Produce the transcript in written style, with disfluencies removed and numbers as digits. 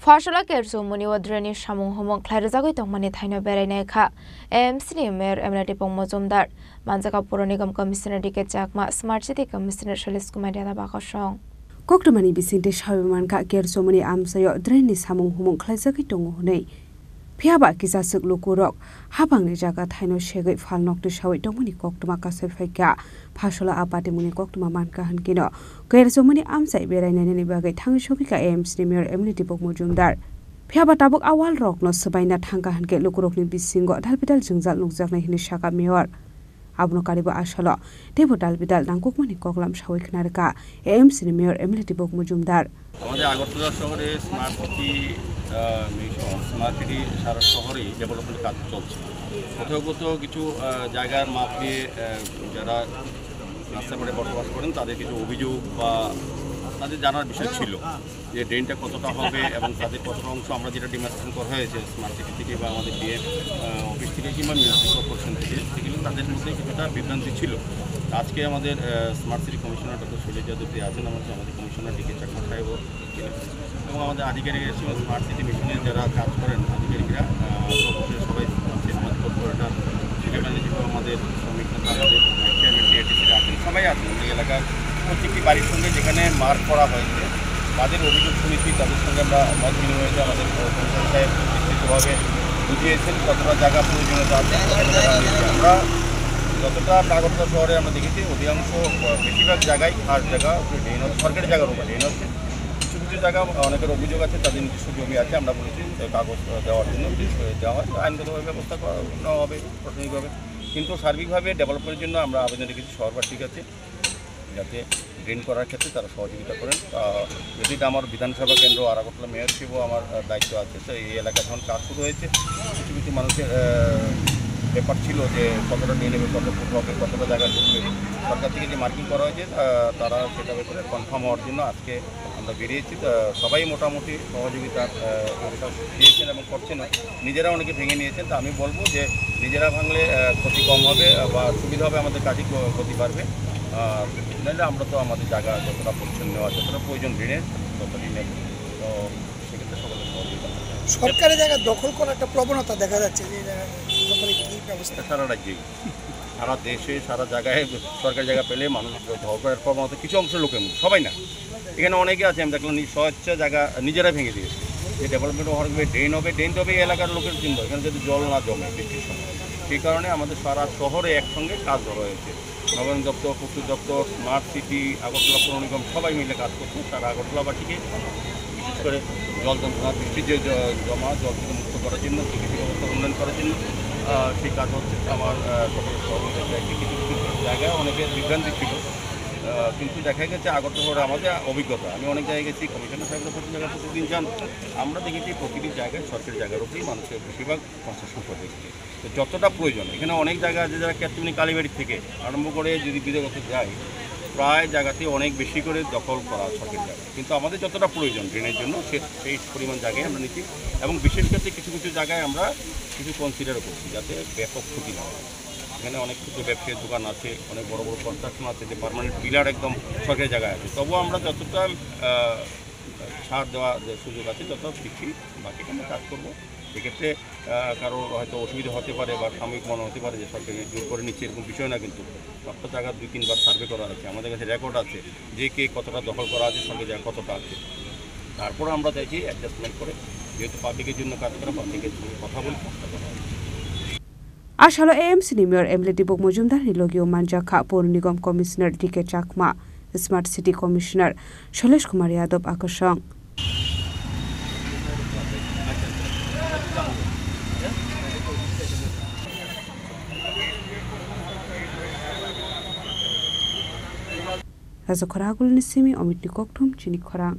Fashola kerso muni wadreni samung homong klarjagoi tongmani thaino berainai kha AMC ni mayor Emrati Pong Mojumdar Manjaka Puro Nigam Commissioner Dike Chakma Smart City Commissioner Shailesh Kumar Yadav Bakosong Koktomani bisingte shabiman ka kerso muni amsayo dreni samung homong klarjagoi tongo honei Phiaba kisasuk lukurok habangni jaga thaino shegoi falnok de shawai tongmani koktoma kasai phaika Fashola apate muni koktoma manka hankino kerso muni amsai berainai ni bagai thangshokika AMC ni mayor Emrati Pong Mojumdar Phiaba tabuk awal rok no sabaina thangka hanke lukurok ni bisingo dalbidal jungjal nukjaknai hini saka mayor Abno karibo asalo tebo dalbidal nangkukmani koklam shawai khnarka AMC ni mayor Emrati Pong Mojumdar আমাদের আগরতলা শহরে smart city mission smart city সারা শহরেই development কাজ চলছে কোথাও কোথাও কিছু জায়গার মাপে যারা রাস্তাঘাটে বসবাস করেন তাদের কিছু অভিযোগ বা তাদের জানার বিষয় ছিল যে ড্রেনটা কতটা হবে এবং তাদের কতটা অংশ আমরা যেটা ডিমার্কেশন করা হয়েছে স্মার্ট সিটি থেকে বা আমাদের ডিএম অফিস থেকে কিংবা মিউনিসিপাল কর্পোরেশন থেকে সেগুলো তাদের মধ্যে কিছুটা বিভ্রান্তি ছিল আজকে আমাদের smart city commissioner doctor Shailesh Yadav আছেন আমাদের কমিশনার ডিকে চাকমা সাহেব এবং আমাদের আধিকারিকরা স্মার্ট সিটি মিশনের যারা কাজ করেন আধিকারিকরা সবাই স্মার্ট কর্পোরেটর সিটি ম্যানেজার আমাদের শ্রমিকরা আমাদের চেয়ারম্যান ডিআরটিসিরা আছেন সবাই আছেন এই এলাকার প্রত্যেকটি বাড়ির সঙ্গে যেখানে মার্ক করা হয়েছে তাদের অভিযোগ শুনেছি তাদের সঙ্গে আমরা মত বিনিময় হয়েছে আমাদের কমিশনার সাহেব বিস্তৃতভাবে বুঝিয়েছেন কতটা জায়গা প্রয়োজনীয়তা আছে আমরা যতটা আগরতলা শহরে আমরা দেখেছি অধিকাংশ বেশিরভাগ জায়গায় খাস জায়গা ড্রেন হচ্ছে সরকারি জায়গার উপর ড্রেন হচ্ছে কিছু কিছু জায়গা অনেকের অভিযোগ আছে তাদের নিজস্ব জমি আছে আমরা বলেছি কাগজ দেওয়ার জন্য দেওয়া হয় আইনগতভাবে ব্যবস্থা নেওয়া হবে প্রশাসনিকভাবে কিন্তু সার্বিকভাবে ডেভেলপমেন্টের জন্য আমরা আবেদন রেখেছি শহরবাসীর কাছে যাতে ড্রেন করার ক্ষেত্রে তারা সহযোগিতা করেন যদি আমার বিধানসভা কেন্দ্র আর আগরতলা মেয়র হিসেবেও আমার দায়িত্ব আছে তো এই এলাকায় যখন কাজ শুরু হয়েছে কিছু কিছু মানুষের ব্যাপার ছিল যে কতটা নিয়ে নেবে কত ফুট হবে কতটা জায়গা ঢুকবে সরকার থেকে যে মার্কিং করা হয়েছে তারা সেটা ব্যাপারে কনফার্ম হওয়ার জন্য আজকে আমরা বেরিয়েছি সবাই মোটামুটি সহযোগিতা দিয়েছেন এবং করছেন নিজেরা অনেকে ভেঙে নিয়েছেন তা আমি বলবো যে নিজেরা ভাঙলে ক্ষতি কম হবে বা সুবিধা হবে আমাদের কাজে ক্ষতি বাড়বে নাহলে আমরা তো আমাদের জায়গা যতটা পরিচ্ছন্ন নেওয়া যতটা প্রয়োজন ঋণের ততটাই নেব তো সেক্ষেত্রে সকলের সহযোগিতা সরকারি জায়গা দখল করার একটা প্রবণতা দেখা যাচ্ছে যে দখলে কী ব্যবস্থা সারা রাজ্যেই সারা দেশে সারা জায়গায় সরকারি জায়গা পেলে মানুষ দখল করার প্রবণতা কিছু অংশ লোকের মধ্যে সবাই না এখানে অনেকে আছে আমি দেখলাম স্বচ্ছ জায়গা নিজেরা ভেঙে দিয়েছে যে ডেভেলপমেন্ট হবে ড্রেন হবে এই এলাকার লোকের চিন্তা এখানে যদি জল না জমে বৃষ্টির সময় সেই কারণে আমাদের সারা শহরে একসঙ্গে কাজ ধরা হয়েছে নবায়ন দপ্তর পূর্ত দপ্তর স্মার্ট সিটি আগরতলা পৌর নিগম সবাই মিলে কাজ করছে তারা আগরতলাবাসীকে বিশেষ করে জল যন্ত্রণা বৃষ্টির যে জমা জল থেকে মুক্ত করার জন্য চিকিৎসা ব্যবস্থা উন্নয়ন করার জন্য সেই কাজ হচ্ছে আমার সকলের সহযোগিতা কিছু কিছু জায়গায় অনেকের বিভ্রান্তি ছিল কিন্তু দেখা গেছে আগরতলা আমাদের অভিজ্ঞতা আমি অনেক জায়গায় গেছি কমিশনার সাহেবরা প্রতি জায়গায় প্রতিদিন যান আমরা দেখেছি প্রতিটি জায়গায় সরকারি জায়গার উপরেই মানুষের বেশিরভাগ কনস্ট্রাকশন করে দেখছি তো যতটা প্রয়োজন এখানে অনেক জায়গা আছে যারা ক্যাপ্টেমিনি কালীবাড়ি থেকে আরম্ভ করে যদি বিদেগত যায় প্রায় জায়গাতে অনেক বেশি করে দখল করা সরকারি জায়গা কিন্তু আমাদের যতটা প্রয়োজন ড্রেনের জন্য সেই পরিমাণ জায়গায় আমরা নিচ্ছি এবং বিশেষ ক্ষেত্রে কিছু কিছু জায়গায় আমরা কিছু কনসিডারও করছি যাতে ব্যাপক ক্ষতি না হয় এখানে অনেক ক্ষুদ্র ব্যবসায়ীর দোকান আছে অনেক বড় বড় কনস্ট্রাকশন আছে যে পার্মানেন্ট পিলার একদম সরকারি জায়গায় আছে তবুও আমরা যতটা ছাড় দেওয়া যে সুযোগ আছে যত দিচ্ছি বাকি আমরা কাজ করবো সেক্ষেত্রে কারো হয়তো অসুবিধা হতে পারে বা সাময়িক মনে হতে পারে যে সরকারি জোর করে নিচ্ছে এরকম বিষয় না কিন্তু সবটা জায়গা 2-3 বার সার্ভে করা আছে আমাদের কাছে রেকর্ড আছে যে কে কতটা দখল করা আছে সরকারি জায়গা কতটা আছে তারপর আমরা চাইছি অ্যাডজাস্টমেন্ট করে যেহেতু পাবলিকের জন্য কাজ করা পাবলিকের সঙ্গে কথা বলি Asalo AMC ni mayor Emrati Pong Mojumdar ni logio Manjaka Puro Nigam Commissioner Dike Chakma Smart City Commissioner Shailesh Kumar Yadav Akosong Raza Khoragul ni simi Omit ni Koktum chini Khorang